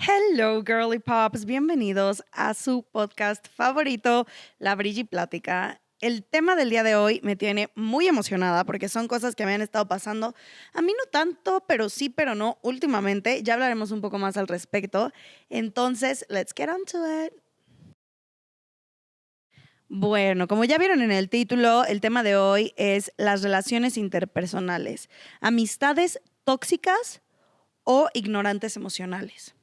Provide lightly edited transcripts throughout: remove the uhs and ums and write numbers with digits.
Hello, girly pops. Bienvenidos a su podcast favorito, La Brigi Plática. El tema del día de hoy me tiene muy emocionada porque son cosas que me han estado pasando. A mí no tanto, pero sí, pero no últimamente. Ya hablaremos un poco más al respecto. Entonces, let's get on to it. Bueno, como ya vieron en el título, el tema de hoy es las relaciones interpersonales, amistades tóxicas o ignorantes emocionales.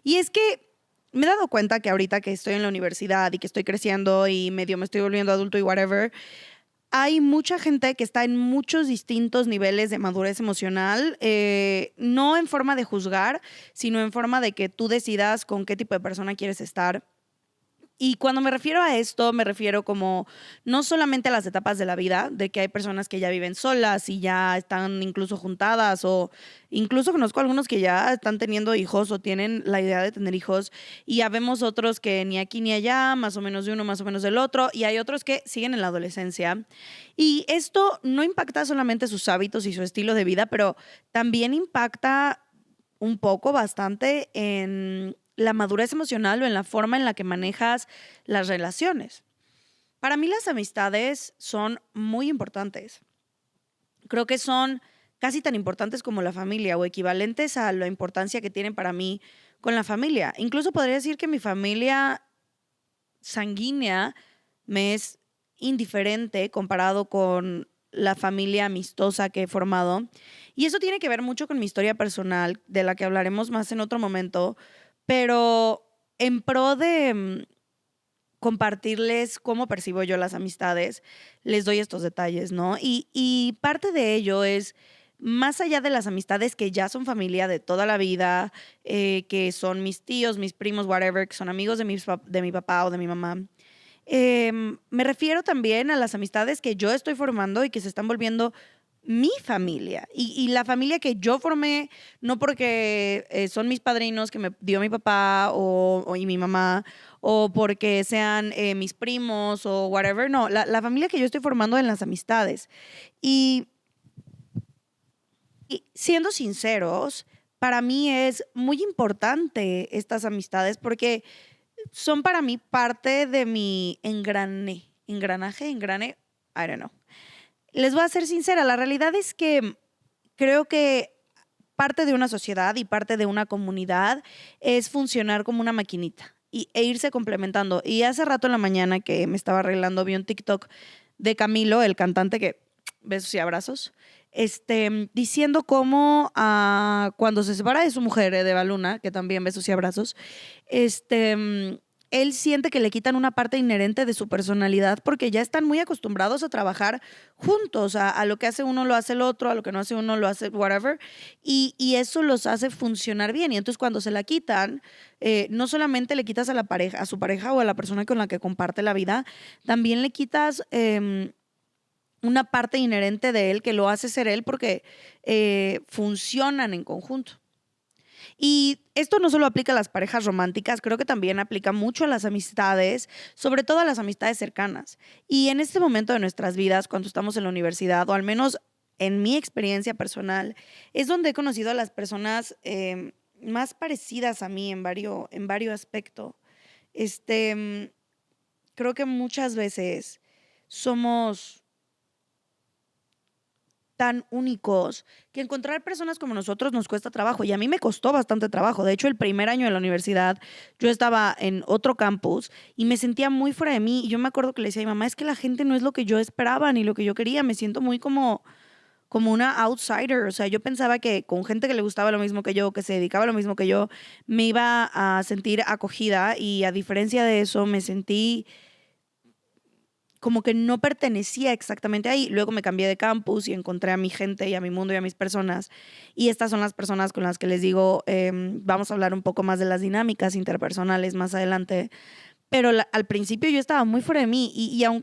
Y es que me he dado cuenta que ahorita que estoy en la universidad y que estoy creciendo y medio me estoy volviendo adulto y whatever, hay mucha gente que está en muchos distintos niveles de madurez emocional, no en forma de juzgar, sino en forma de que tú decidas con qué tipo de persona quieres estar. Y cuando me refiero a esto, me refiero como no solamente a las etapas de la vida, de que hay personas que ya viven solas y ya están incluso juntadas, o incluso conozco algunos que ya están teniendo hijos o tienen la idea de tener hijos, y ya vemos otros que ni aquí ni allá, más o menos de uno, más o menos del otro, y hay otros que siguen en la adolescencia. Y esto no impacta solamente sus hábitos y su estilo de vida, pero también impacta un poco, bastante en la madurez emocional o en la forma en la que manejas las relaciones. Para mí las amistades son muy importantes. Creo que son casi tan importantes como la familia o equivalentes a la importancia que tienen para mí con la familia. Incluso podría decir que mi familia sanguínea me es indiferente comparado con la familia amistosa que he formado. Y eso tiene que ver mucho con mi historia personal, de la que hablaremos más en otro momento, pero en pro de compartirles cómo percibo yo las amistades, les doy estos detalles, ¿no? Y parte de ello es, más allá de las amistades que ya son familia de toda la vida, que son mis tíos, mis primos, whatever, que son amigos de mi papá o de mi mamá, me refiero también a las amistades que yo estoy formando y que se están volviendo mi familia y la familia que yo formé, no porque son mis padrinos que me dio mi papá y mi mamá, o porque sean mis primos o whatever, no, la familia que yo estoy formando en las amistades. Y, y siendo sinceros, para mí es muy importante estas amistades porque son para mí parte de mi engrane, I don't know. Les voy a ser sincera, la realidad es que creo que parte de una sociedad y parte de una comunidad es funcionar como una maquinita e irse complementando. Y hace rato en la mañana que me estaba arreglando, vi un TikTok de Camilo, el cantante que besos y abrazos, diciendo cómo cuando se separa de su mujer, de Baluna, que también besos y abrazos, él siente que le quitan una parte inherente de su personalidad porque ya están muy acostumbrados a trabajar juntos, a lo que hace uno lo hace el otro, a lo que no hace uno lo hace whatever, y eso los hace funcionar bien. Y entonces cuando se la quitan, no solamente le quitas a la pareja, a su pareja o a la persona con la que comparte la vida, también le quitas una parte inherente de él que lo hace ser él porque funcionan en conjunto. Y esto no solo aplica a las parejas románticas, creo que también aplica mucho a las amistades, sobre todo a las amistades cercanas. Y en este momento de nuestras vidas, cuando estamos en la universidad, o al menos en mi experiencia personal, es donde he conocido a las personas más parecidas a mí en varios aspectos. Creo que muchas veces somos tan únicos que encontrar personas como nosotros nos cuesta trabajo y a mí me costó bastante trabajo. De hecho, el primer año de la universidad yo estaba en otro campus y me sentía muy fuera de mí y yo me acuerdo que le decía a mi mamá, es que la gente no es lo que yo esperaba ni lo que yo quería, me siento muy como una outsider. O sea, yo pensaba que con gente que le gustaba lo mismo que yo, que se dedicaba a lo mismo que yo, me iba a sentir acogida, y a diferencia de eso me sentí como que no pertenecía exactamente ahí. Luego me cambié de campus y encontré a mi gente y a mi mundo y a mis personas. Y estas son las personas con las que les digo, vamos a hablar un poco más de las dinámicas interpersonales más adelante. Pero al principio yo estaba muy fuera de mí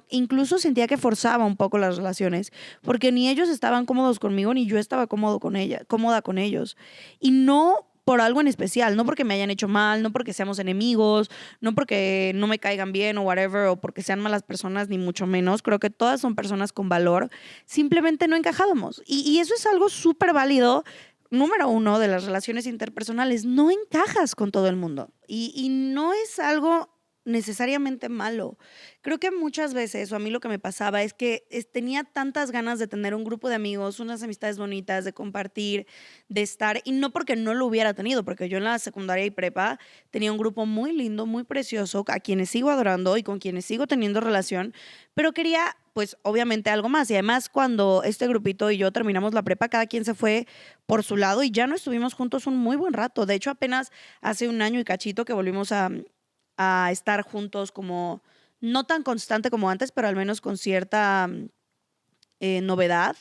incluso sentía que forzaba un poco las relaciones, porque ni ellos estaban cómodos conmigo, ni yo estaba cómoda con ellos. Y no por algo en especial, no porque me hayan hecho mal, no porque seamos enemigos, no porque no me caigan bien o whatever, o porque sean malas personas, ni mucho menos. Creo que todas son personas con valor, simplemente no encajábamos. Y eso es algo súper válido número uno de las relaciones interpersonales, no encajas con todo el mundo y no es algo necesariamente malo. Creo que muchas veces, o a mí lo que me pasaba es que tenía tantas ganas de tener un grupo de amigos, unas amistades bonitas, de compartir, de estar, y no porque no lo hubiera tenido, porque yo en la secundaria y prepa tenía un grupo muy lindo, muy precioso, a quienes sigo adorando y con quienes sigo teniendo relación, pero quería, pues obviamente algo más. Y además cuando este grupito y yo terminamos la prepa, cada quien se fue por su lado y ya no estuvimos juntos un muy buen rato. De hecho, apenas hace un año y cachito que volvimos a estar juntos como no tan constante como antes, pero al menos con cierta novedad.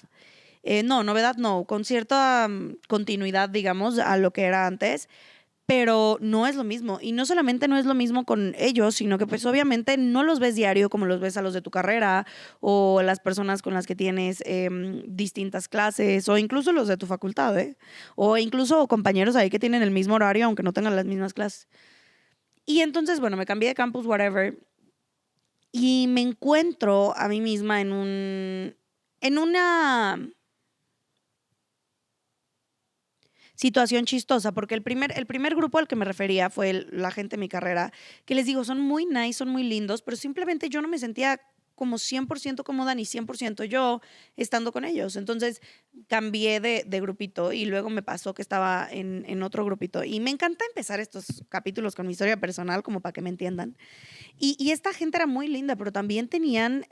No, novedad no, con cierta continuidad, digamos, a lo que era antes, pero no es lo mismo. Y no solamente no es lo mismo con ellos, sino que pues obviamente no los ves diario como los ves a los de tu carrera o las personas con las que tienes distintas clases o incluso los de tu facultad, ¿eh? O incluso compañeros ahí que tienen el mismo horario aunque no tengan las mismas clases. Y entonces, bueno, me cambié de campus, whatever, y me encuentro a mí misma en una situación chistosa, porque el primer grupo al que me refería fue la gente de mi carrera, que les digo, son muy nice, son muy lindos, pero simplemente yo no me sentía como 100% cómoda ni 100% yo estando con ellos. Entonces cambié de grupito y luego me pasó que estaba en otro grupito. Y me encanta empezar estos capítulos con mi historia personal como para que me entiendan. Y esta gente era muy linda, pero también tenían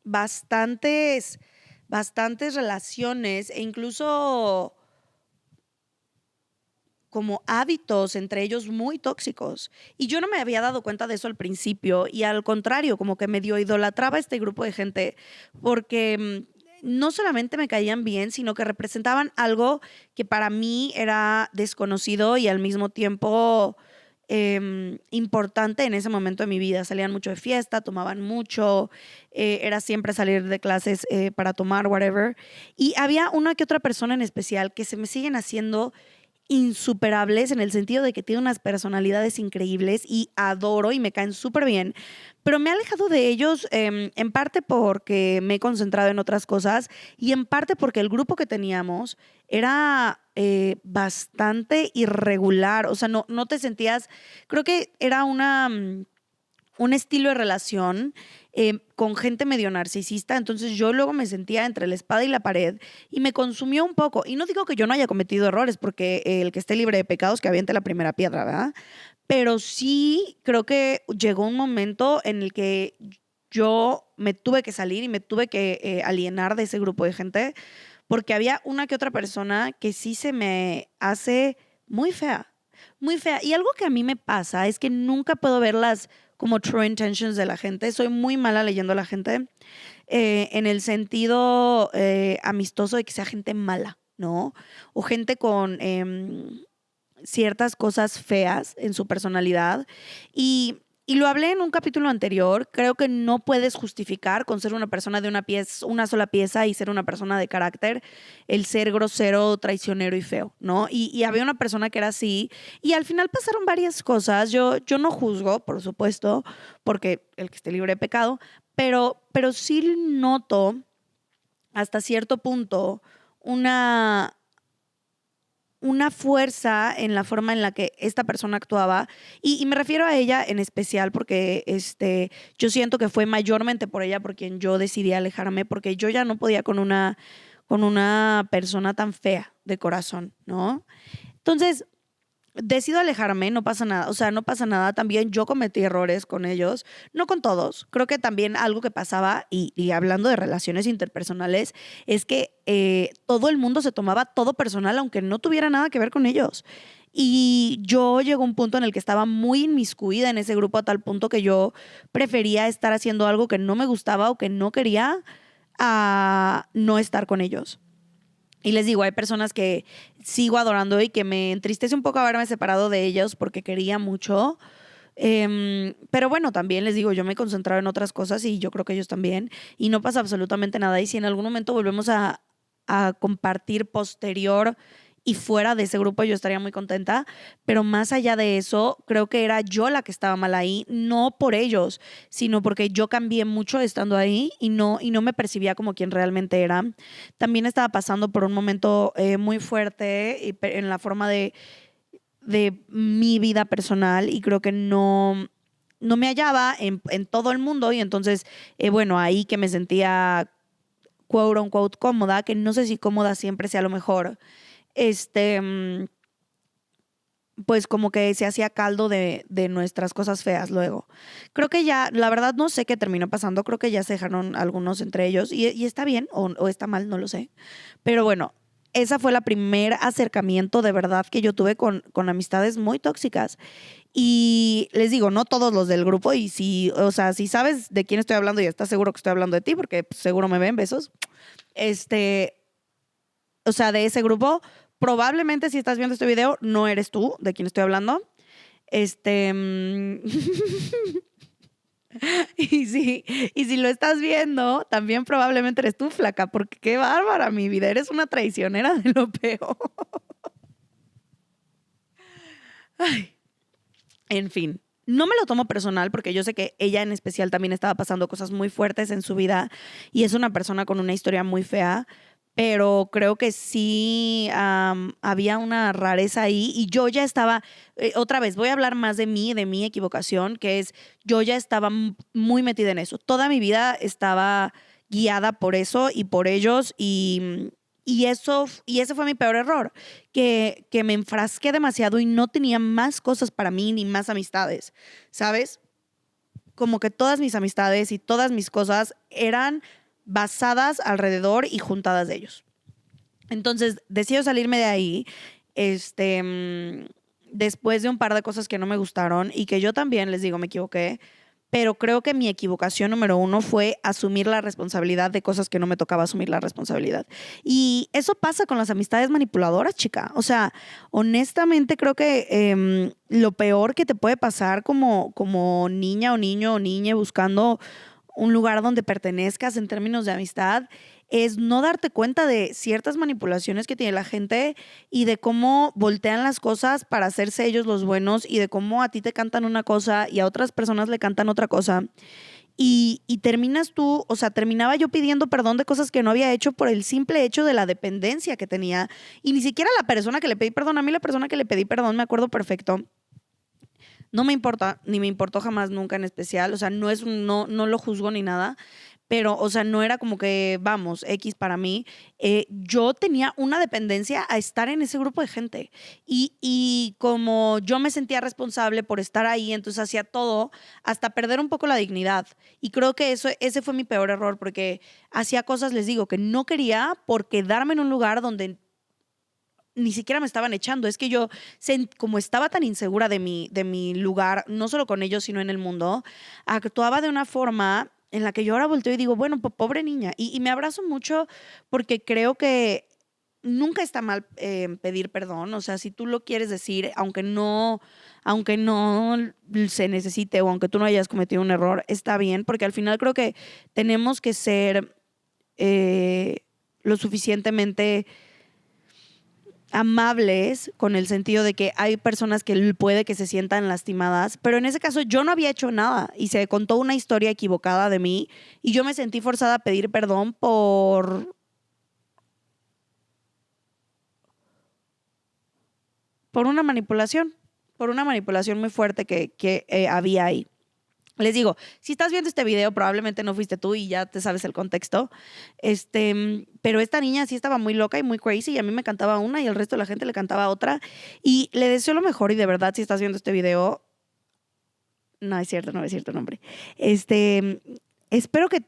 bastantes relaciones e incluso como hábitos entre ellos muy tóxicos. Y yo no me había dado cuenta de eso al principio y al contrario, como que medio idolatraba a este grupo de gente porque no solamente me caían bien, sino que representaban algo que para mí era desconocido y al mismo tiempo importante en ese momento de mi vida. Salían mucho de fiesta, tomaban mucho, era siempre salir de clases para tomar, whatever. Y había una que otra persona en especial que se me siguen haciendo insuperables en el sentido de que tienen unas personalidades increíbles y adoro y me caen súper bien, pero me he alejado de ellos en parte porque me he concentrado en otras cosas y en parte porque el grupo que teníamos era bastante irregular, o sea, no te sentías, creo que era un estilo de relación con gente medio narcisista, entonces yo luego me sentía entre la espada y la pared y me consumió un poco. Y no digo que yo no haya cometido errores, porque el que esté libre de pecados que aviente la primera piedra, ¿verdad? Pero sí creo que llegó un momento en el que yo me tuve que salir y me tuve que alienar de ese grupo de gente porque había una que otra persona que sí se me hace muy fea, muy fea. Y algo que a mí me pasa es que nunca puedo ver las como true intentions de la gente. Soy muy mala leyendo a la gente en el sentido amistoso de que sea gente mala, ¿no? O gente con ciertas cosas feas en su personalidad. Y lo hablé en un capítulo anterior, creo que no puedes justificar con ser una persona de una sola pieza y ser una persona de carácter, el ser grosero, traicionero y feo, ¿no? Y había una persona que era así y al final pasaron varias cosas. Yo no juzgo, por supuesto, porque el que esté libre de pecado, pero sí noto hasta cierto punto una fuerza en la forma en la que esta persona actuaba y me refiero a ella en especial porque yo siento que fue mayormente por ella por quien yo decidí alejarme porque yo ya no podía con una persona tan fea de corazón, ¿no? Entonces, decido alejarme, no pasa nada, o sea, no pasa nada, también yo cometí errores con ellos, no con todos, creo que también algo que pasaba, y hablando de relaciones interpersonales, es que todo el mundo se tomaba todo personal, aunque no tuviera nada que ver con ellos. Y yo llegó a un punto en el que estaba muy inmiscuida en ese grupo a tal punto que yo prefería estar haciendo algo que no me gustaba o que no quería a no estar con ellos. Y les digo, hay personas que sigo adorando y que me entristece un poco haberme separado de ellos porque quería mucho. Pero bueno, también les digo, yo me he concentrado en otras cosas y yo creo que ellos también. Y no pasa absolutamente nada. Y si en algún momento volvemos a compartir posterior y fuera de ese grupo yo estaría muy contenta, pero más allá de eso, creo que era yo la que estaba mal ahí, no por ellos, sino porque yo cambié mucho estando ahí y no me percibía como quien realmente era. También estaba pasando por un momento muy fuerte en la forma de mi vida personal y creo que no me hallaba en todo el mundo y entonces, bueno, ahí que me sentía quote unquote cómoda, que no sé si cómoda siempre sea lo mejor, este, pues como que se hacía caldo de nuestras cosas feas luego. Creo que ya, la verdad no sé qué terminó pasando, creo que ya se dejaron algunos entre ellos y está bien o está mal, no lo sé. Pero bueno, esa fue la primer acercamiento de verdad que yo tuve con amistades muy tóxicas. Y les digo, no todos los del grupo, y si, o sea, si sabes de quién estoy hablando y estás seguro que estoy hablando de ti, porque pues, seguro me ven, besos, este, o sea, de ese grupo, probablemente si estás viendo este video, no eres tú de quien estoy hablando. Este, y si lo estás viendo, también probablemente eres tú, flaca, porque qué bárbara mi vida, eres una traicionera de lo peor. Ay, en fin, no me lo tomo personal porque yo sé que ella en especial también estaba pasando cosas muy fuertes en su vida y es una persona con una historia muy fea, pero creo que sí había una rareza ahí y yo ya estaba, otra vez, voy a hablar más de mi equivocación, que es yo ya estaba muy metida en eso. Toda mi vida estaba guiada por eso y por ellos y ese fue mi peor error, que me enfrasqué demasiado y no tenía más cosas para mí ni más amistades, ¿sabes? Como que todas mis amistades y todas mis cosas eran basadas alrededor y juntadas de ellos. Entonces, decido salirme de ahí, después de un par de cosas que no me gustaron y que yo también, les digo, me equivoqué, pero creo que mi equivocación número uno fue asumir la responsabilidad de cosas que no me tocaba asumir la responsabilidad. Y eso pasa con las amistades manipuladoras, chica. O sea, honestamente creo que lo peor que te puede pasar como niña o niño o niña buscando un lugar donde pertenezcas en términos de amistad es no darte cuenta de ciertas manipulaciones que tiene la gente y de cómo voltean las cosas para hacerse ellos los buenos y de cómo a ti te cantan una cosa y a otras personas le cantan otra cosa. Y terminas tú, o sea, terminaba yo pidiendo perdón de cosas que no había hecho por el simple hecho de la dependencia que tenía. Y ni siquiera la persona que le pedí perdón, a mí la persona que le pedí perdón me acuerdo perfecto. No me importa, ni me importó jamás nunca en especial, o sea, no lo juzgo ni nada, pero, o sea, no era como que, vamos, X para mí. Yo tenía una dependencia a estar en ese grupo de gente y como yo me sentía responsable por estar ahí, entonces hacía todo hasta perder un poco la dignidad. Y creo que ese fue mi peor error, porque hacía cosas, les digo, que no quería por quedarme en un lugar donde ni siquiera me estaban echando. Es que yo, como estaba tan insegura de mi lugar, no solo con ellos, sino en el mundo, actuaba de una forma en la que yo ahora volteo y digo, bueno, pobre niña. Y me abrazo mucho porque creo que nunca está mal pedir perdón. O sea, si tú lo quieres decir, aunque no se necesite o aunque tú no hayas cometido un error, está bien, porque al final creo que tenemos que ser lo suficientemente amables con el sentido de que hay personas que puede que se sientan lastimadas, pero en ese caso yo no había hecho nada y se contó una historia equivocada de mí y yo me sentí forzada a pedir perdón por por una manipulación muy fuerte que había ahí. Les digo, si estás viendo este video, probablemente no fuiste tú y ya te sabes el contexto. Pero esta niña sí estaba muy loca y muy crazy y a mí me cantaba una y el resto de la gente le cantaba otra. Y le deseo lo mejor y de verdad, si estás viendo este video, no es cierto, no es cierto nombre. Espero que...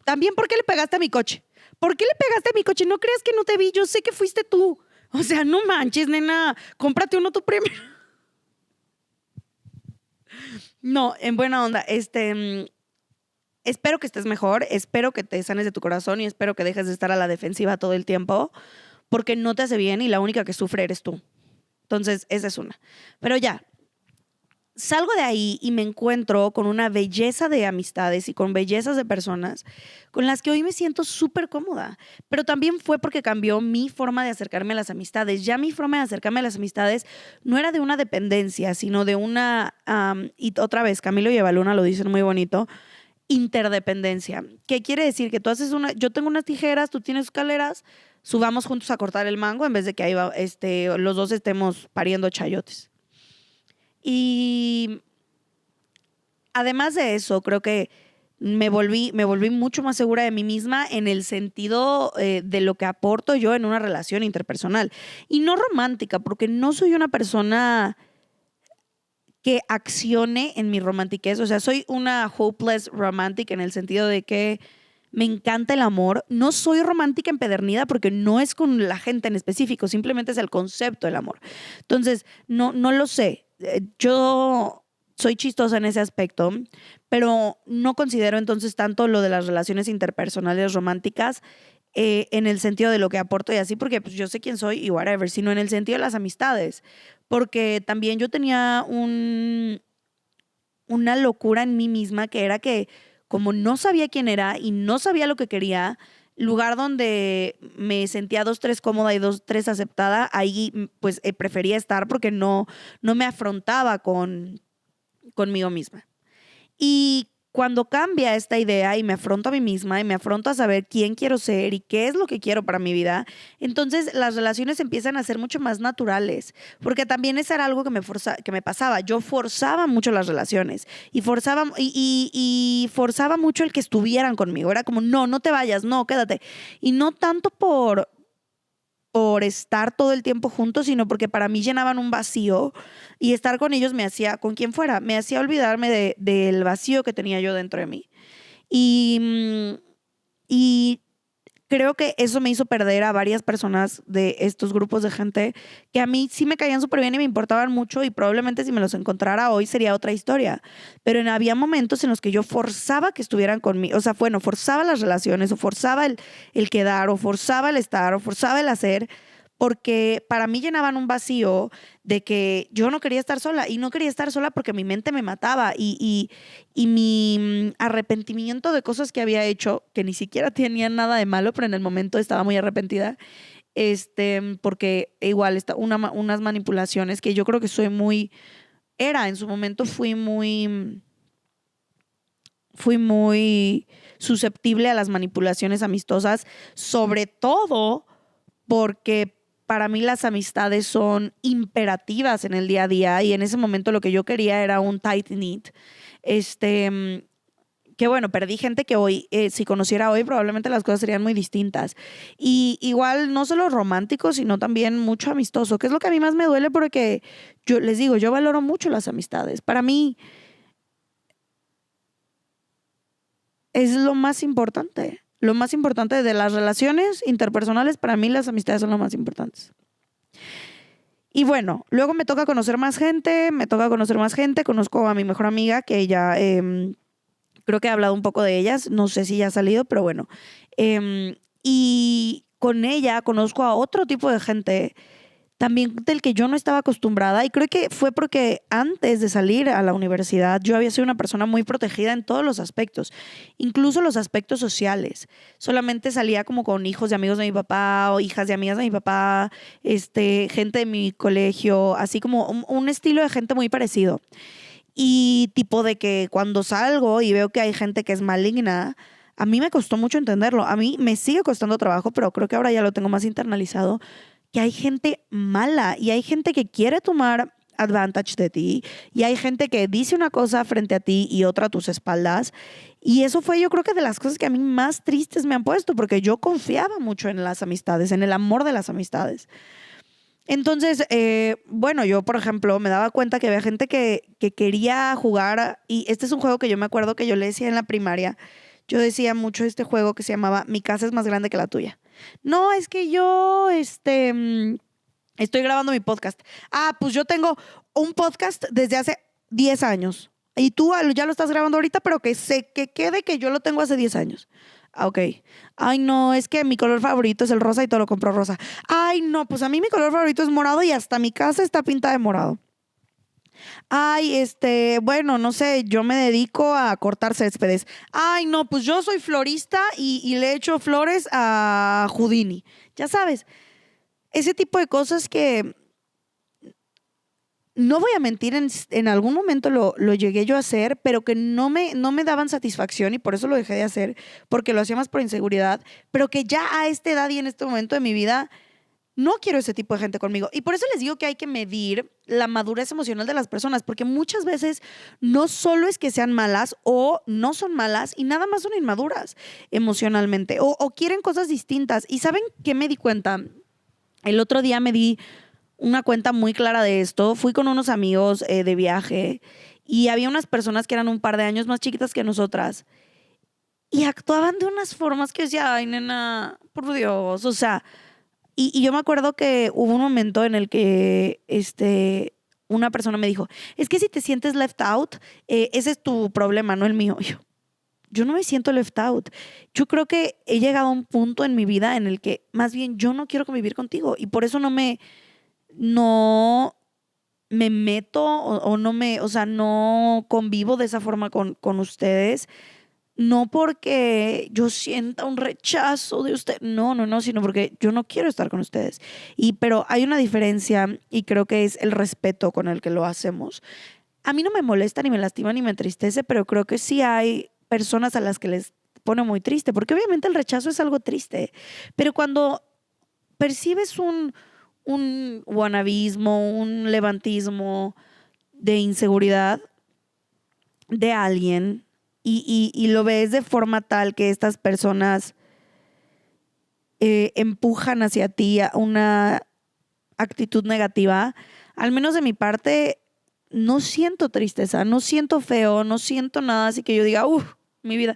También, ¿por qué le pegaste a mi coche? ¿Por qué le pegaste a mi coche? No creas que no te vi, yo sé que fuiste tú. O sea, no manches, nena, cómprate uno tú primero. No, en buena onda, espero que estés mejor, espero que te sanes de tu corazón y espero que dejes de estar a la defensiva todo el tiempo, porque no te hace bien y la única que sufre eres tú. Entonces, esa es una. Pero ya, salgo de ahí y me encuentro con una belleza de amistades y con bellezas de personas con las que hoy me siento súper cómoda. Pero también fue porque cambió mi forma de acercarme a las amistades. Ya mi forma de acercarme a las amistades no era de una dependencia, sino de una, y otra vez, Camilo y Evaluna lo dicen muy bonito, interdependencia. ¿Qué quiere decir? Que tú haces yo tengo unas tijeras, tú tienes escaleras, subamos juntos a cortar el mango en vez de que ahí los dos estemos pariendo chayotes. Y además de eso, creo que me volví mucho más segura de mí misma en el sentido de lo que aporto yo en una relación interpersonal. Y no romántica, porque no soy una persona que accione en mi romantiquez. O sea, soy una hopeless romantic en el sentido de que me encanta el amor. No soy romántica empedernida porque no es con la gente en específico, simplemente es el concepto del amor. Entonces, no lo sé. Yo soy chistosa en ese aspecto, pero no considero entonces tanto lo de las relaciones interpersonales románticas en el sentido de lo que aporto y así, porque pues, yo sé quién soy y whatever, sino en el sentido de las amistades, porque también yo tenía una locura en mí misma que era que como no sabía quién era y no sabía lo que quería, lugar donde me sentía 2, 3 cómoda y 2, 3 aceptada, ahí pues prefería estar porque no me afrontaba conmigo misma. Y cuando cambia esta idea y me afronto a mí misma y me afronto a saber quién quiero ser y qué es lo que quiero para mi vida, entonces las relaciones empiezan a ser mucho más naturales, porque también eso era algo que me pasaba. Yo forzaba mucho las relaciones y forzaba mucho el que estuvieran conmigo. Era como, no te vayas, no, quédate. Y no tanto por estar todo el tiempo juntos, sino porque para mí llenaban un vacío y estar con ellos me hacía, con quien fuera, me hacía olvidarme del vacío que tenía yo dentro de mí. Y creo que eso me hizo perder a varias personas de estos grupos de gente que a mí sí me caían súper bien y me importaban mucho y probablemente si me los encontrara hoy sería otra historia. Pero había momentos en los que yo forzaba que estuvieran conmigo, o sea, bueno, forzaba las relaciones o forzaba el quedar o forzaba el estar o forzaba el hacer porque para mí llenaban un vacío de que yo no quería estar sola y no quería estar sola porque mi mente me mataba y mi arrepentimiento de cosas que había hecho, que ni siquiera tenían nada de malo, pero en el momento estaba muy arrepentida, porque igual unas manipulaciones que yo creo que en su momento fui muy susceptible a las manipulaciones amistosas, sobre todo porque para mí las amistades son imperativas en el día a día y en ese momento lo que yo quería era un tight knit. Que bueno, perdí gente que hoy, si conociera hoy, probablemente las cosas serían muy distintas. Y igual no solo romántico, sino también mucho amistoso, que es lo que a mí más me duele porque yo les digo, yo valoro mucho las amistades. Para mí es lo más importante. Lo más importante de las relaciones interpersonales, para mí las amistades son lo más importantes. Y bueno, luego me toca conocer más gente, conozco a mi mejor amiga, que ella, creo que he hablado un poco de ellas, no sé si ya ha salido, pero bueno. Y con ella conozco a otro tipo de gente también del que yo no estaba acostumbrada y creo que fue porque antes de salir a la universidad yo había sido una persona muy protegida en todos los aspectos, incluso los aspectos sociales. Solamente salía como con hijos de amigos de mi papá o hijas de amigas de mi papá, gente de mi colegio, así como un estilo de gente muy parecido. Y tipo de que cuando salgo y veo que hay gente que es maligna, a mí me costó mucho entenderlo. A mí me sigue costando trabajo, pero creo que ahora ya lo tengo más internalizado, que hay gente mala y hay gente que quiere tomar advantage de ti y hay gente que dice una cosa frente a ti y otra a tus espaldas. Y eso fue yo creo que de las cosas que a mí más tristes me han puesto porque yo confiaba mucho en las amistades, en el amor de las amistades. Entonces, bueno, yo, por ejemplo, me daba cuenta que había gente que quería jugar, y este es un juego que yo me acuerdo que yo le decía en la primaria. Yo decía mucho este juego que se llamaba Mi casa es más grande que la tuya. No, es que yo, estoy grabando mi podcast. Ah, pues yo tengo un podcast desde hace 10 años. Y tú ya lo estás grabando ahorita, pero que quede que yo lo tengo hace 10 años. Ah, ok. Ay, no, es que mi color favorito es el rosa y todo lo compro rosa. Ay, no, pues a mí mi color favorito es morado y hasta mi casa está pintada de morado. Ay, bueno, no sé, yo me dedico a cortar céspedes. Ay, no, pues yo soy florista y le echo flores a Houdini. Ya sabes, ese tipo de cosas que no voy a mentir, en algún momento lo llegué yo a hacer, pero que no me daban satisfacción y por eso lo dejé de hacer, porque lo hacía más por inseguridad, pero que ya a esta edad y en este momento de mi vida no quiero ese tipo de gente conmigo. Y por eso les digo que hay que medir la madurez emocional de las personas, porque muchas veces no solo es que sean malas o no son malas y nada más son inmaduras emocionalmente o quieren cosas distintas. ¿Y saben qué me di cuenta? El otro día me di una cuenta muy clara de esto. Fui con unos amigos de viaje y había unas personas que eran un par de años más chiquitas que nosotras y actuaban de unas formas que decía, ay, nena, por Dios, o sea, y yo me acuerdo que hubo un momento en el que una persona me dijo, es que si te sientes left out, ese es tu problema, no el mío. Y yo no me siento left out. Yo creo que he llegado a un punto en mi vida en el que más bien yo no quiero convivir contigo y por eso no me meto o no o sea, no convivo de esa forma con ustedes. No porque yo sienta un rechazo de usted, no, sino porque yo no quiero estar con ustedes. Pero hay una diferencia y creo que es el respeto con el que lo hacemos. A mí no me molesta, ni me lastima, ni me entristece, pero creo que sí hay personas a las que les pone muy triste, porque obviamente el rechazo es algo triste, pero cuando percibes un wannabismo, un levantismo de inseguridad de alguien y lo ves de forma tal que estas personas empujan hacia ti a una actitud negativa, al menos de mi parte, no siento tristeza, no siento feo, no siento nada así que yo diga, mi vida.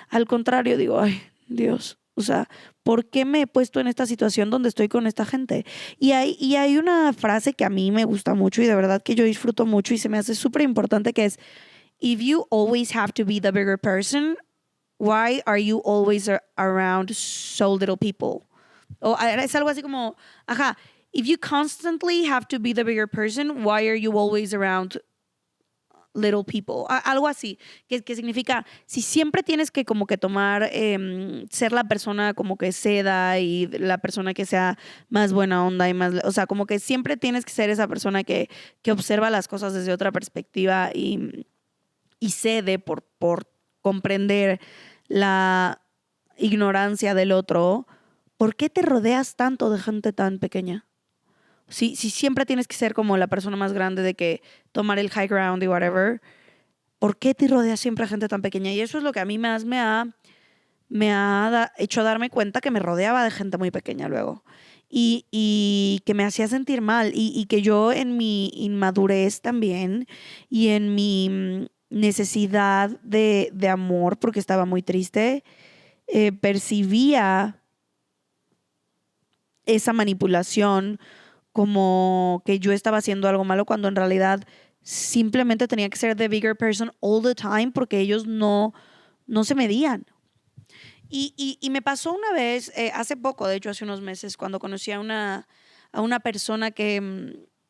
Al contrario, digo, ay, Dios, o sea, ¿por qué me he puesto en esta situación donde estoy con esta gente? Y hay una frase que a mí me gusta mucho y de verdad que yo disfruto mucho y se me hace súper importante que es, if you always have to be the bigger person, why are you always around so little people? O es algo así como, ajá, if you constantly have to be the bigger person, why are you always around little people? Algo así, que significa, si siempre tienes que como que tomar, ser la persona como que ceda y la persona que sea más buena onda y más, o sea, como que siempre tienes que ser esa persona que observa las cosas desde otra perspectiva y cede por comprender la ignorancia del otro. ¿Por qué te rodeas tanto de gente tan pequeña? Si siempre tienes que ser como la persona más grande de que tomar el high ground y whatever, ¿por qué te rodeas siempre a gente tan pequeña? Y eso es lo que a mí más me ha hecho darme cuenta que me rodeaba de gente muy pequeña luego. Y que me hacía sentir mal. Y que yo en mi inmadurez también y en mi necesidad de amor, porque estaba muy triste, percibía esa manipulación como que yo estaba haciendo algo malo cuando en realidad simplemente tenía que ser the bigger person all the time porque ellos no se medían. Y me pasó una vez, hace poco, de hecho hace unos meses, cuando conocí a una persona que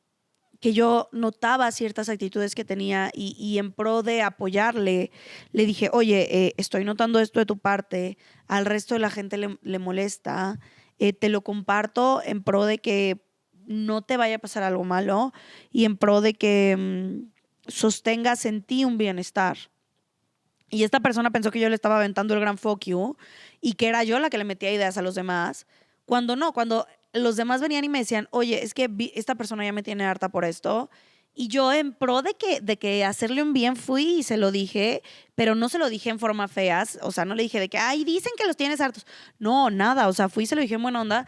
yo notaba ciertas actitudes que tenía y en pro de apoyarle, le dije, oye, estoy notando esto de tu parte, al resto de la gente le molesta, te lo comparto en pro de que no te vaya a pasar algo malo y en pro de que sostengas en ti un bienestar. Y esta persona pensó que yo le estaba aventando el gran fuck you y que era yo la que le metía ideas a los demás, cuando no, cuando los demás venían y me decían, oye, es que esta persona ya me tiene harta por esto. Y yo en pro de que hacerle un bien fui y se lo dije, pero no se lo dije en forma fea, o sea, no le dije de que, ay, dicen que los tienes hartos. No, nada, o sea, fui y se lo dije en buena onda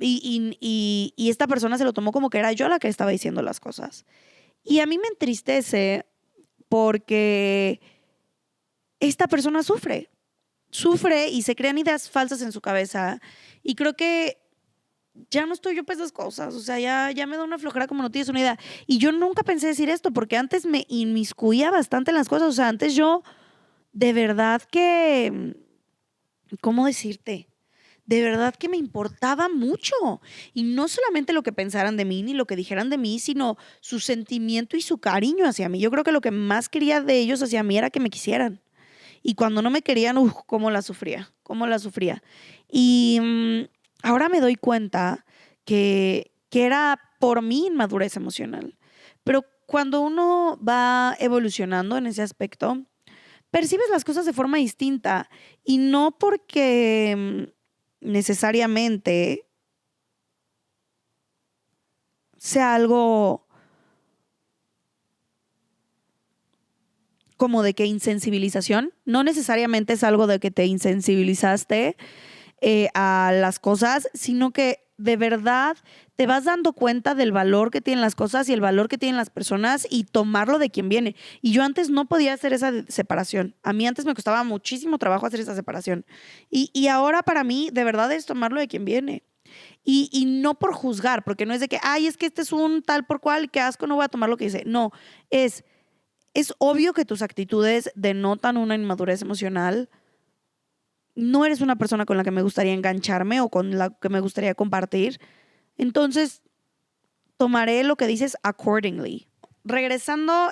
y esta persona se lo tomó como que era yo la que estaba diciendo las cosas. Y a mí me entristece porque esta persona sufre y se crean ideas falsas en su cabeza y creo que ya no estoy yo para esas cosas, o sea, ya me da una flojera como no tienes una idea. Y yo nunca pensé decir esto porque antes me inmiscuía bastante en las cosas, o sea, antes yo de verdad que, ¿cómo decirte? de verdad que me importaba mucho. Y no solamente lo que pensaran de mí ni lo que dijeran de mí, sino su sentimiento y su cariño hacia mí. Yo creo que lo que más quería de ellos hacia mí era que me quisieran. Y cuando no me querían, cómo la sufría. Y ahora me doy cuenta que era por mi inmadurez emocional. Pero cuando uno va evolucionando en ese aspecto, percibes las cosas de forma distinta y no porque necesariamente sea algo como de que insensibilización, no necesariamente es algo de que te insensibilizaste a las cosas, sino que de verdad te vas dando cuenta del valor que tienen las cosas y el valor que tienen las personas y tomarlo de quien viene. Y yo antes no podía hacer esa separación. A mí antes me costaba muchísimo trabajo hacer esa separación. Y ahora para mí de verdad es tomarlo de quien viene. Y no por juzgar, porque no es de que, ay, es que este es un tal por cual, qué asco, no voy a tomar lo que dice. No, es obvio que tus actitudes denotan una inmadurez emocional. No eres una persona con la que me gustaría engancharme o con la que me gustaría compartir. Entonces, tomaré lo que dices accordingly. Regresando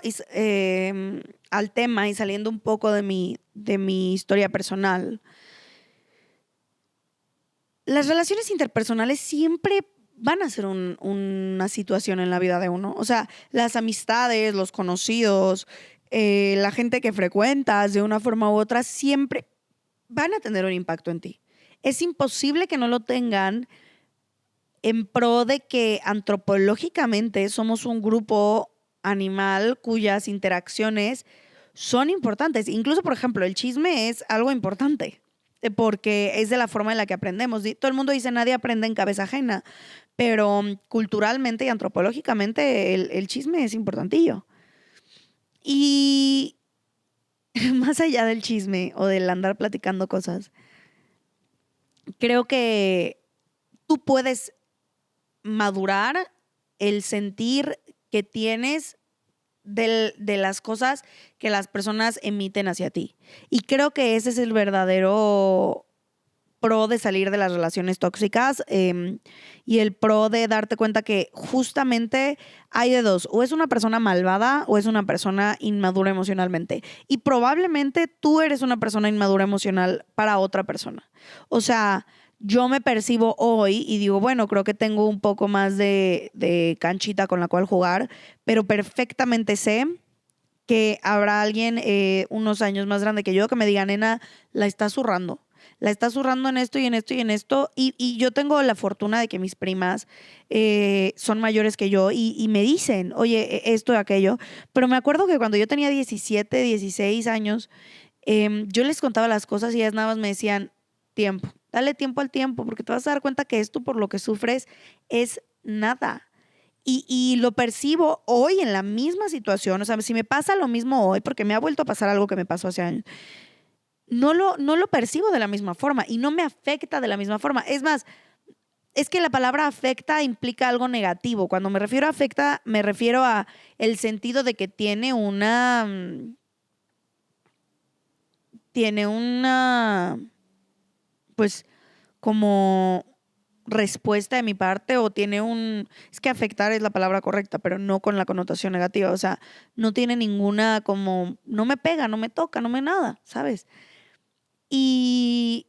al tema y saliendo un poco de mi historia personal, las relaciones interpersonales siempre van a ser una situación en la vida de uno. O sea, las amistades, los conocidos, la gente que frecuentas de una forma u otra, siempre van a tener un impacto en ti. Es imposible que no lo tengan en pro de que antropológicamente somos un grupo animal cuyas interacciones son importantes. Incluso, por ejemplo, el chisme es algo importante porque es de la forma en la que aprendemos. Todo el mundo dice nadie aprende en cabeza ajena, pero culturalmente y antropológicamente el chisme es importantillo. Y más allá del chisme o del andar platicando cosas, creo que tú puedes madurar el sentir que tienes de las cosas que las personas emiten hacia ti. Y creo que ese es el verdadero pro de salir de las relaciones tóxicas y el pro de darte cuenta que justamente hay de dos, o es una persona malvada o es una persona inmadura emocionalmente. Y probablemente tú eres una persona inmadura emocional para otra persona. O sea, yo me percibo hoy y digo, bueno, creo que tengo un poco más de canchita con la cual jugar, pero perfectamente sé que habrá alguien unos años más grande que yo que me diga, nena, la está zurrando en esto y en esto y en esto. Y yo tengo la fortuna de que mis primas son mayores que yo y me dicen, oye, esto y aquello. Pero me acuerdo que cuando yo tenía 17, 16 años, yo les contaba las cosas y ellas nada más me decían, tiempo, dale tiempo al tiempo, porque te vas a dar cuenta que esto por lo que sufres es nada. Y lo percibo hoy en la misma situación. O sea, si me pasa lo mismo hoy, porque me ha vuelto a pasar algo que me pasó hace años, no lo percibo de la misma forma y no me afecta de la misma forma. Es más, es que la palabra afecta implica algo negativo. Cuando me refiero a afecta, me refiero a el sentido de que tiene una, pues, como respuesta de mi parte o es que afectar es la palabra correcta, pero no con la connotación negativa. O sea, no tiene ninguna como, no me pega, no me toca, no me nada, ¿sabes? Y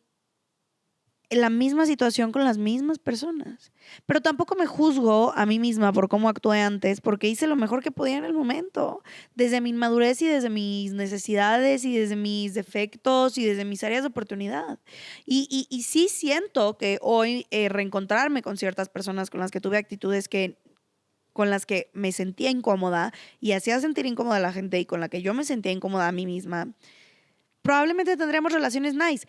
la misma situación con las mismas personas. Pero tampoco me juzgo a mí misma por cómo actué antes, porque hice lo mejor que podía en el momento, desde mi inmadurez y desde mis necesidades y desde mis defectos y desde mis áreas de oportunidad. Y sí siento que hoy reencontrarme con ciertas personas con las que tuve actitudes con las que me sentía incómoda y hacía sentir incómoda a la gente y con la que yo me sentía incómoda a mí misma, probablemente tendremos relaciones nice.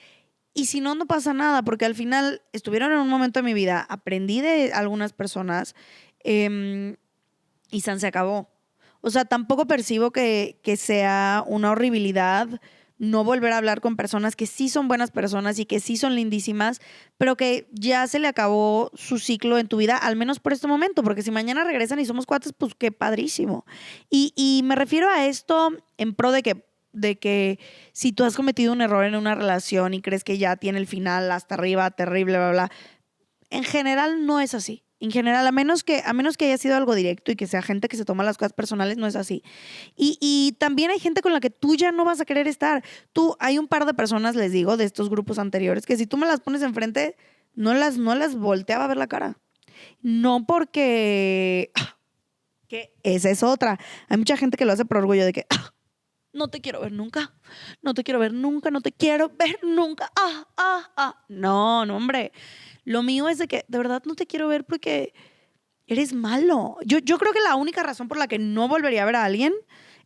Y si no, no pasa nada, porque al final estuvieron en un momento de mi vida, aprendí de algunas personas y se acabó. O sea, tampoco percibo que sea una horribilidad no volver a hablar con personas que sí son buenas personas y que sí son lindísimas, pero que ya se le acabó su ciclo en tu vida, al menos por este momento, porque si mañana regresan y somos cuates, pues qué padrísimo. Y me refiero a esto en pro de que de que si tú has cometido un error en una relación y crees que ya tiene el final hasta arriba, terrible, bla, bla, en general no es así. En general, a menos que haya sido algo directo y que sea gente que se toma las cosas personales, no es así. Y también hay gente con la que tú ya no vas a querer estar. Hay un par de personas, les digo, de estos grupos anteriores, que si tú me las pones enfrente, no las volteaba a ver la cara. No porque, que esa es otra. Hay mucha gente que lo hace por orgullo de que, no te quiero ver nunca, no te quiero ver nunca, no te quiero ver nunca. No, no, hombre. Lo mío es de que de verdad no te quiero ver porque eres malo. Yo creo que la única razón por la que no volvería a ver a alguien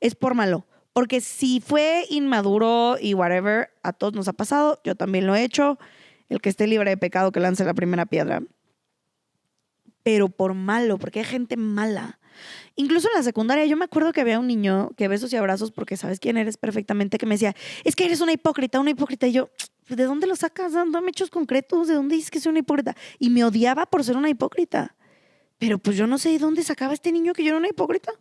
es por malo. Porque si fue inmaduro y whatever, a todos nos ha pasado, yo también lo he hecho. El que esté libre de pecado que lance la primera piedra. Pero por malo, porque hay gente mala. Incluso en la secundaria yo me acuerdo que había un niño que besos y abrazos porque sabes quién eres perfectamente, que me decía, es que eres una hipócrita, una hipócrita. Y yo, ¿de dónde lo sacas? Dame hechos concretos, ¿de dónde dices que soy una hipócrita? Y me odiaba por ser una hipócrita. Pero pues yo no sé de dónde sacaba este niño que yo era una hipócrita.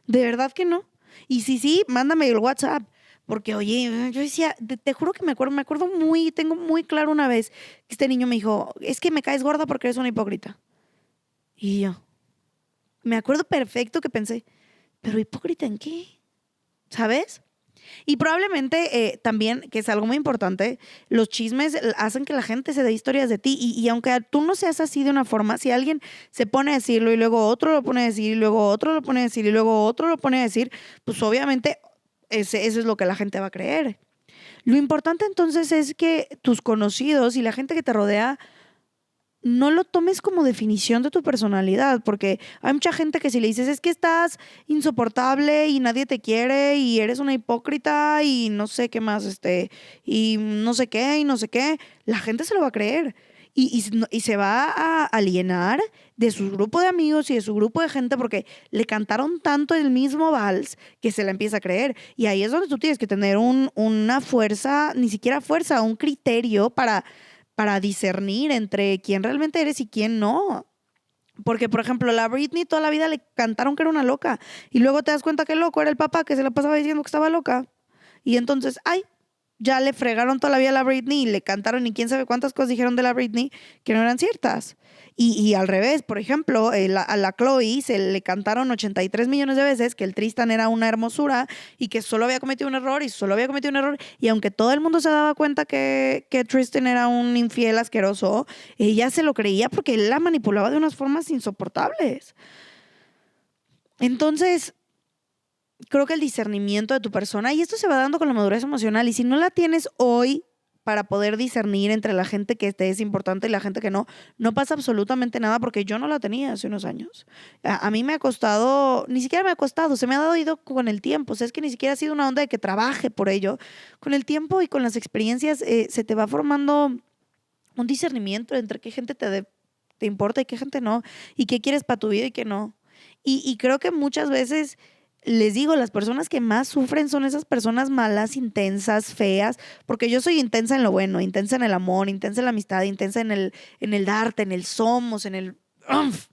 De verdad que no. Y sí, mándame el WhatsApp. Porque, oye, yo decía, te juro que tengo muy claro una vez que este niño me dijo, es que me caes gorda porque eres una hipócrita. Y yo, me acuerdo perfecto que pensé, ¿pero hipócrita en qué? ¿Sabes? Y probablemente también, que es algo muy importante, los chismes hacen que la gente se dé historias de ti. Y aunque tú no seas así de una forma, si alguien se pone a decirlo y luego otro lo pone a decir y luego otro lo pone a decir y luego otro lo pone a decir, pues obviamente eso es lo que la gente va a creer. Lo importante entonces es que tus conocidos y la gente que te rodea no lo tomes como definición de tu personalidad, porque hay mucha gente que si le dices es que estás insoportable y nadie te quiere y eres una hipócrita y no sé qué más, y no sé qué y no sé qué, la gente se lo va a creer y se va a alienar de su grupo de amigos y de su grupo de gente porque le cantaron tanto el mismo vals que se la empieza a creer. Y ahí es donde tú tienes que tener una fuerza, ni siquiera fuerza, un criterio para discernir entre quién realmente eres y quién no. Porque, por ejemplo, la Britney toda la vida le cantaron que era una loca y luego te das cuenta que el loco era el papá que se la pasaba diciendo que estaba loca. Y entonces, ay, ya le fregaron toda la vida a la Britney y le cantaron y quién sabe cuántas cosas dijeron de la Britney que no eran ciertas. Y al revés, por ejemplo, a la Chloe se le cantaron 83 millones de veces que el Tristan era una hermosura y que solo había cometido un error y solo había cometido un error. Y aunque todo el mundo se daba cuenta que Tristan era un infiel asqueroso, ella se lo creía porque él la manipulaba de unas formas insoportables. Entonces, creo que el discernimiento de tu persona, y esto se va dando con la madurez emocional, y si no la tienes hoy para poder discernir entre la gente que te es importante y la gente que no, no pasa absolutamente nada porque yo no la tenía hace unos años. A mí me ha costado, ni siquiera me ha costado, se me ha dado ido con el tiempo, o sea, es que ni siquiera ha sido una onda de que trabaje por ello. Con el tiempo y con las experiencias se te va formando un discernimiento entre qué gente te importa y qué gente no, y qué quieres para tu vida y qué no. Y creo que muchas veces les digo, las personas que más sufren son esas personas malas, intensas, feas, porque yo soy intensa en lo bueno, intensa en el amor, intensa en la amistad, intensa en el darte, en el somos, en el... ¡Uf!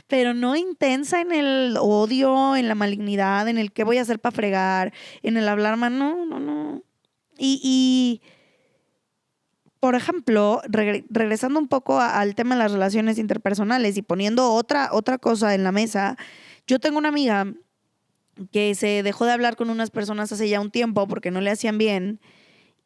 Pero no intensa en el odio, en la malignidad, en el qué voy a hacer para fregar, en el hablar mal, no, no, no. Y por ejemplo, regresando un poco al tema de las relaciones interpersonales y poniendo otra cosa en la mesa, yo tengo una amiga que se dejó de hablar con unas personas hace ya un tiempo porque no le hacían bien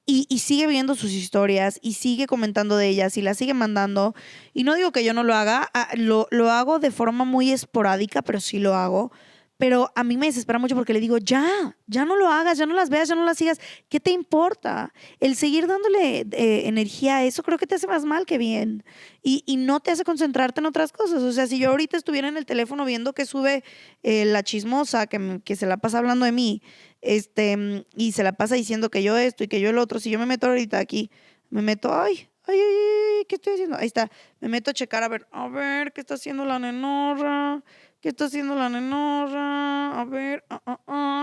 y sigue viendo sus historias y sigue comentando de ellas y las sigue mandando. Y no digo que yo no lo haga, lo hago de forma muy esporádica, pero sí lo hago. Pero a mí me desespera mucho porque le digo, ya no lo hagas, ya no las veas, ya no las sigas. ¿Qué te importa? El seguir dándole energía a eso creo que te hace más mal que bien. Y no te hace concentrarte en otras cosas. O sea, si yo ahorita estuviera en el teléfono viendo que sube la chismosa que se la pasa hablando de mí, y se la pasa diciendo que yo esto y que yo el otro, si yo me meto ahorita aquí, me meto, ay, ¿qué estoy haciendo? Ahí está, me meto a checar, a ver, ¿qué está haciendo la nenorra? ¿Qué está haciendo la nenorra? A ver,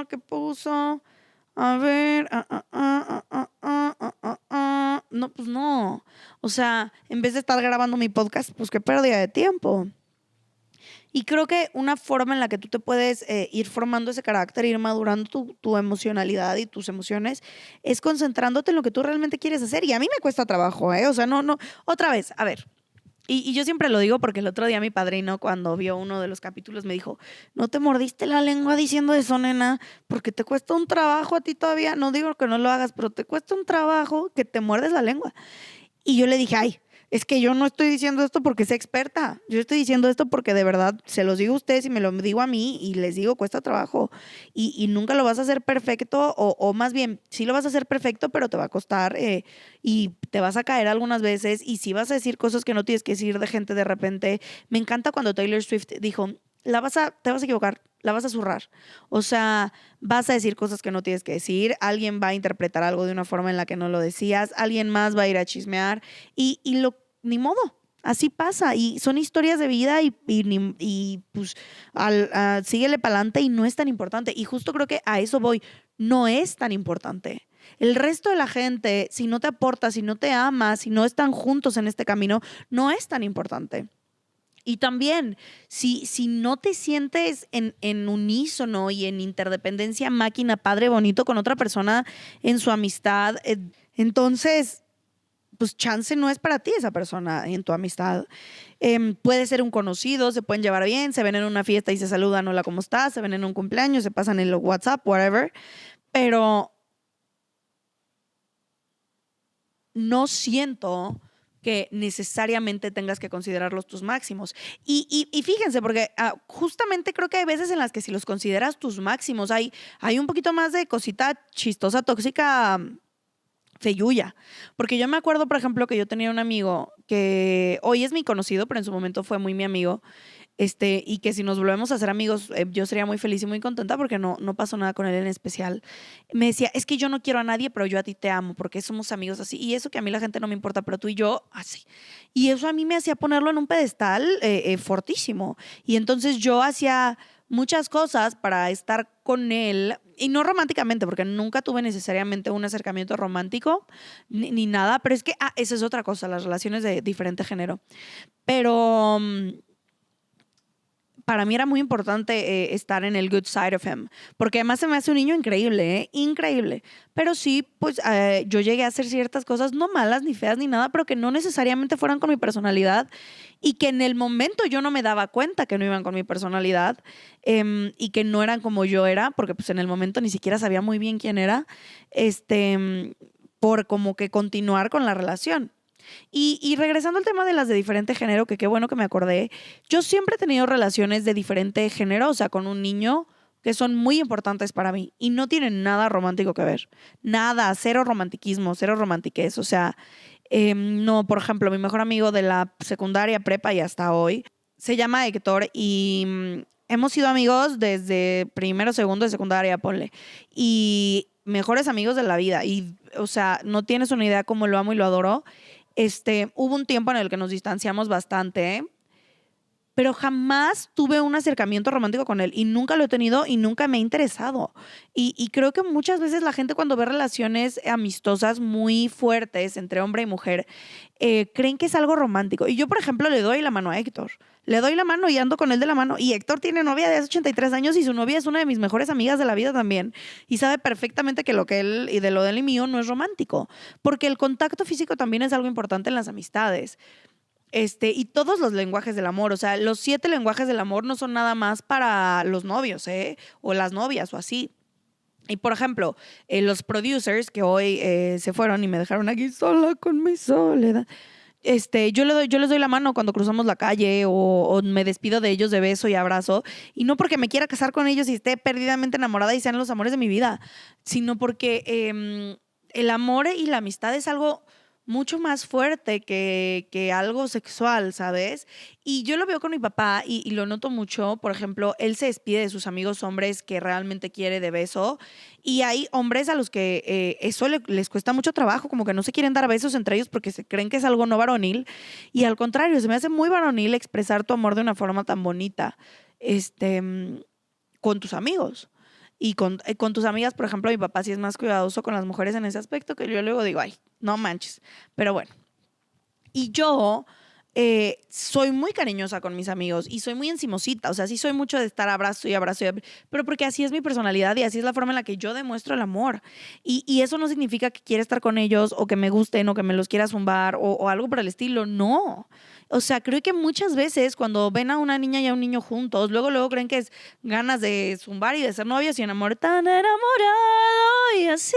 ¿qué puso? A ver, No, pues no. O sea, en vez de estar grabando mi podcast, pues qué pérdida de tiempo. Y creo que una forma en la que tú te puedes ir formando ese carácter, ir madurando tu emocionalidad y tus emociones, es concentrándote en lo que tú realmente quieres hacer. Y a mí me cuesta trabajo, ¿eh? O sea, no, otra vez, a ver. Y yo siempre lo digo porque el otro día mi padrino, cuando vio uno de los capítulos, me dijo, no te mordiste la lengua diciendo eso, nena, porque te cuesta un trabajo a ti todavía. No digo que no lo hagas, pero te cuesta un trabajo que te muerdes la lengua. Y yo le dije, ay, es que yo no estoy diciendo esto porque sea experta. Yo estoy diciendo esto porque de verdad se los digo a ustedes y me lo digo a mí y les digo, cuesta trabajo. Y nunca lo vas a hacer perfecto o más bien, sí lo vas a hacer perfecto, pero te va a costar y te vas a caer algunas veces y sí vas a decir cosas que no tienes que decir de gente de repente. Me encanta cuando Taylor Swift dijo, te vas a equivocar, la vas a zurrar. O sea, vas a decir cosas que no tienes que decir, alguien va a interpretar algo de una forma en la que no lo decías, alguien más va a ir a chismear ni modo. Así pasa y son historias de vida y pues síguele para adelante y no es tan importante. Y justo creo que a eso voy, no es tan importante. El resto de la gente, si no te aporta, si no te ama, si no están juntos en este camino, no es tan importante. Y también, si no te sientes en unísono y en interdependencia, máquina, padre, bonito con otra persona en su amistad, entonces, pues chance no es para ti esa persona en tu amistad. Puede ser un conocido, se pueden llevar bien, se ven en una fiesta y se saludan, hola, ¿cómo estás? Se ven en un cumpleaños, se pasan en el WhatsApp, whatever. Pero no siento que necesariamente tengas que considerarlos tus máximos. Y fíjense, porque justamente creo que hay veces en las que si los consideras tus máximos, hay un poquito más de cosita chistosa, tóxica, feyuya. Porque yo me acuerdo, por ejemplo, que yo tenía un amigo que hoy es mi conocido, pero en su momento fue muy mi amigo. Y que si nos volvemos a hacer amigos, yo sería muy feliz y muy contenta porque no pasó nada con él en especial. Me decía, es que yo no quiero a nadie, pero yo a ti te amo porque somos amigos así. Y eso que a mí la gente no me importa, pero tú y yo así. Y eso a mí me hacía ponerlo en un pedestal fortísimo. Y entonces yo hacía muchas cosas para estar con él, y no románticamente, porque nunca tuve necesariamente un acercamiento romántico ni nada, pero es que, esa es otra cosa, las relaciones de diferente género. Pero para mí era muy importante estar en el good side of him, porque además se me hace un niño increíble, increíble. Pero sí, pues yo llegué a hacer ciertas cosas, no malas, ni feas, ni nada, pero que no necesariamente fueran con mi personalidad y que en el momento yo no me daba cuenta que no iban con mi personalidad y que no eran como yo era, porque pues en el momento ni siquiera sabía muy bien quién era, por como que continuar con la relación. Y regresando al tema de las de diferente género, que qué bueno que me acordé, yo siempre he tenido relaciones de diferente género, o sea, con un niño que son muy importantes para mí y no tienen nada romántico que ver. Nada, cero romantiquismo, cero romantiquez. O sea, no, por ejemplo, mi mejor amigo de la secundaria, prepa y hasta hoy, se llama Héctor y hemos sido amigos desde primero, segundo de secundaria, ponle. Y mejores amigos de la vida. Y, o sea, no tienes una idea cómo lo amo y lo adoro. Hubo un tiempo en el que nos distanciamos bastante, pero jamás tuve un acercamiento romántico con él y nunca lo he tenido y nunca me ha interesado. Y creo que muchas veces la gente cuando ve relaciones amistosas muy fuertes entre hombre y mujer, creen que es algo romántico. Y yo, por ejemplo, le doy la mano a Héctor. Le doy la mano y ando con él de la mano. Y Héctor tiene novia de hace 83 años y su novia es una de mis mejores amigas de la vida también. Y sabe perfectamente que lo que él y de lo de él y mío no es romántico. Porque el contacto físico también es algo importante en las amistades. Y todos los lenguajes del amor, o sea, los 7 lenguajes del amor no son nada más para los novios, o las novias o así. Y por ejemplo, los producers que hoy se fueron y me dejaron aquí sola con mi soledad. Yo les doy la mano cuando cruzamos la calle o me despido de ellos de beso y abrazo. Y no porque me quiera casar con ellos y esté perdidamente enamorada y sean los amores de mi vida, sino porque el amor y la amistad es algo mucho más fuerte que algo sexual, ¿sabes? Y yo lo veo con mi papá y lo noto mucho. Por ejemplo, él se despide de sus amigos hombres que realmente quiere de beso y hay hombres a los que eso les cuesta mucho trabajo, como que no se quieren dar besos entre ellos porque se creen que es algo no varonil. Y al contrario, se me hace muy varonil expresar tu amor de una forma tan bonita con tus amigos. Y con tus amigas, por ejemplo, mi papá sí es más cuidadoso con las mujeres en ese aspecto, que yo luego digo, ay, no manches. Pero bueno. Y yo soy muy cariñosa con mis amigos y soy muy encimosita. O sea, sí soy mucho de estar abrazo y abrazo, pero porque así es mi personalidad y así es la forma en la que yo demuestro el amor. Y eso no significa que quiera estar con ellos o que me gusten o que me los quiera zumbar o algo por el estilo. No. O sea, creo que muchas veces cuando ven a una niña y a un niño juntos, luego creen que es ganas de zumbar y de ser novios y enamor tan enamorado y así.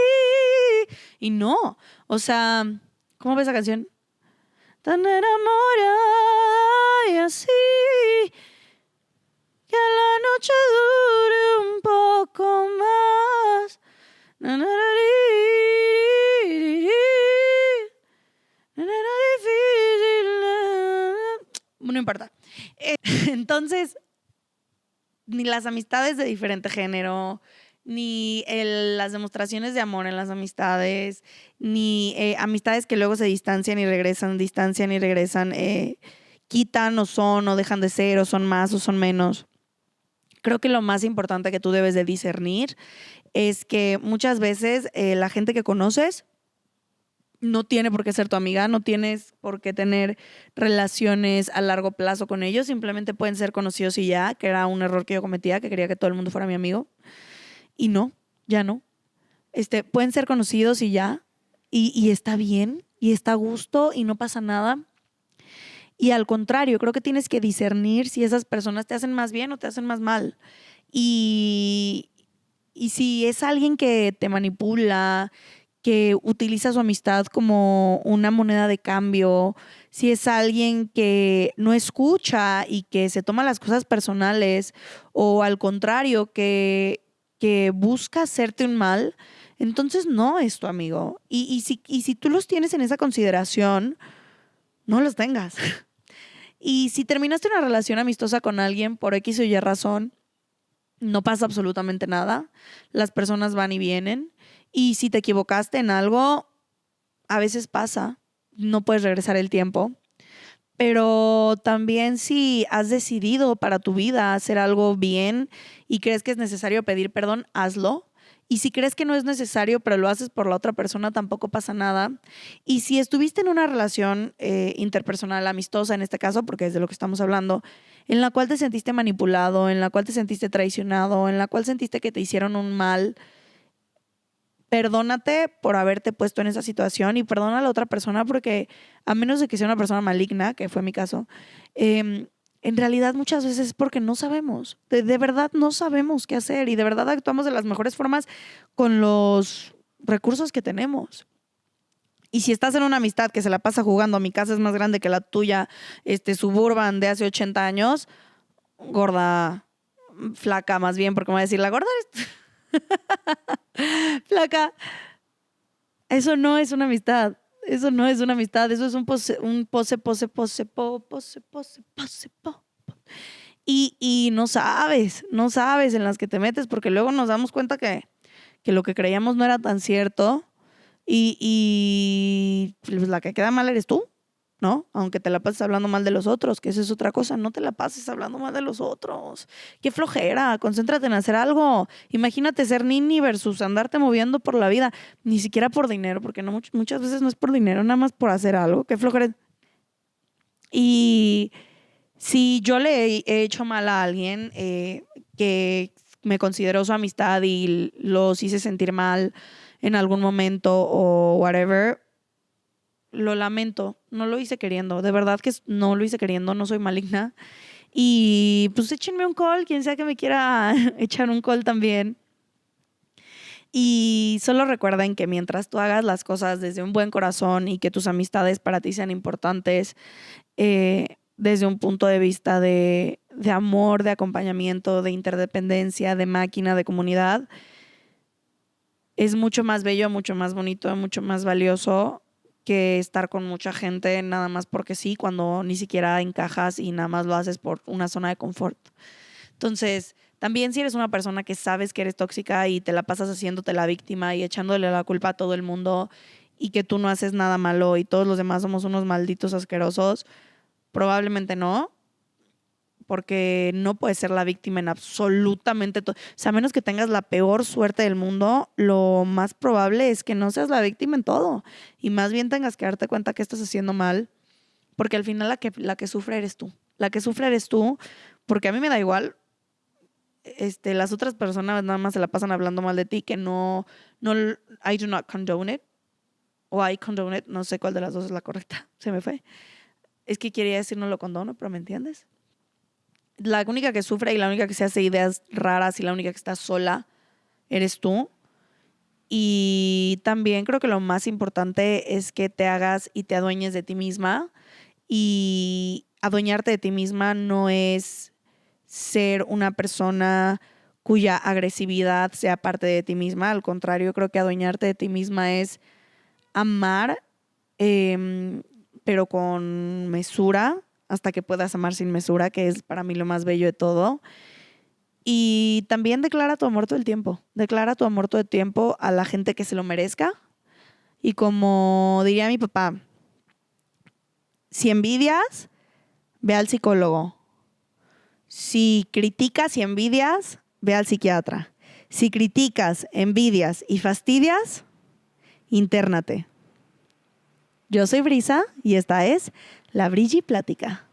Y no. O sea, ¿cómo ves esa canción? Tan enamorada y así, que la noche dure un poco más. Na, na, na, di, di, di, na, na, na, difícil, na, na. No importa. Entonces, ni las amistades de diferente género, ni las demostraciones de amor en las amistades, ni amistades que luego se distancian y regresan, quitan o son o dejan de ser o son más o son menos. Creo que lo más importante que tú debes de discernir es que muchas veces la gente que conoces no tiene por qué ser tu amiga, no tienes por qué tener relaciones a largo plazo con ellos, simplemente pueden ser conocidos y ya, que era un error que yo cometía, que quería que todo el mundo fuera mi amigo. Y no, ya no. Pueden ser conocidos y ya, y está bien, y está a gusto, y no pasa nada. Y al contrario, creo que tienes que discernir si esas personas te hacen más bien o te hacen más mal. Y si es alguien que te manipula, que utiliza su amistad como una moneda de cambio, si es alguien que no escucha y que se toma las cosas personales, o al contrario, que busca hacerte un mal, entonces no es tu amigo. Y si tú los tienes en esa consideración, no los tengas. Y si terminaste una relación amistosa con alguien por X o Y razón, no pasa absolutamente nada. Las personas van y vienen. Y si te equivocaste en algo, a veces pasa. No puedes regresar el tiempo. Pero también si has decidido para tu vida hacer algo bien y crees que es necesario pedir perdón, hazlo. Y si crees que no es necesario, pero lo haces por la otra persona, tampoco pasa nada. Y si estuviste en una relación interpersonal, amistosa en este caso, porque es de lo que estamos hablando, en la cual te sentiste manipulado, en la cual te sentiste traicionado, en la cual sentiste que te hicieron un mal, perdónate por haberte puesto en esa situación y perdona a la otra persona porque a menos de que sea una persona maligna, que fue mi caso, en realidad muchas veces es porque no sabemos, de verdad no sabemos qué hacer y de verdad actuamos de las mejores formas con los recursos que tenemos. Y si estás en una amistad que se la pasa jugando, mi casa es más grande que la tuya, suburban de hace 80 años, gorda, flaca más bien, porque me voy a decir, la gorda eres flaca, eso no es una amistad. Eso no es una amistad, eso es un pose. Y no sabes en las que te metes, porque luego nos damos cuenta que lo que creíamos no era tan cierto y pues la que queda mal eres tú, ¿no? Aunque te la pases hablando mal de los otros, que eso es otra cosa, no te la pases hablando mal de los otros. Qué flojera, concéntrate en hacer algo. Imagínate ser nini versus andarte moviendo por la vida, ni siquiera por dinero, porque no, muchas veces no es por dinero, nada más por hacer algo. Qué flojera. Y si yo le he hecho mal a alguien que me consideró su amistad y los hice sentir mal en algún momento o whatever, lo lamento, no lo hice queriendo, de verdad que no lo hice queriendo, no soy maligna. Y pues échenme un call, quien sea que me quiera echar un call también. Y solo recuerden que mientras tú hagas las cosas desde un buen corazón y que tus amistades para ti sean importantes, desde un punto de vista de amor, de acompañamiento, de interdependencia, de máquina, de comunidad, es mucho más bello, mucho más bonito, mucho más valioso que estar con mucha gente nada más porque sí, cuando ni siquiera encajas y nada más lo haces por una zona de confort. Entonces, también si eres una persona que sabes que eres tóxica y te la pasas haciéndote la víctima y echándole la culpa a todo el mundo y que tú no haces nada malo y todos los demás somos unos malditos asquerosos, probablemente no, porque no puedes ser la víctima en absolutamente todo. O sea, a menos que tengas la peor suerte del mundo, lo más probable es que no seas la víctima en todo y más bien tengas que darte cuenta que estás haciendo mal porque al final la que sufre eres tú. La que sufre eres tú, porque a mí me da igual. Las otras personas nada más se la pasan hablando mal de ti, que no, I do not condone it, o I condone it, no sé cuál de las dos es la correcta, se me fue. Es que quería decir no lo condono, pero ¿me entiendes? La única que sufre y la única que se hace ideas raras y la única que está sola eres tú. Y también creo que lo más importante es que te hagas y te adueñes de ti misma. Y adueñarte de ti misma no es ser una persona cuya agresividad sea parte de ti misma. Al contrario, creo que adueñarte de ti misma es amar, pero con mesura, hasta que puedas amar sin mesura, que es para mí lo más bello de todo. Y también declara tu amor todo el tiempo. Declara tu amor todo el tiempo a la gente que se lo merezca. Y como diría mi papá, si envidias, ve al psicólogo. Si criticas y envidias, ve al psiquiatra. Si criticas, envidias y fastidias, intérnate. Yo soy Brisa y esta es La Brigi Plática.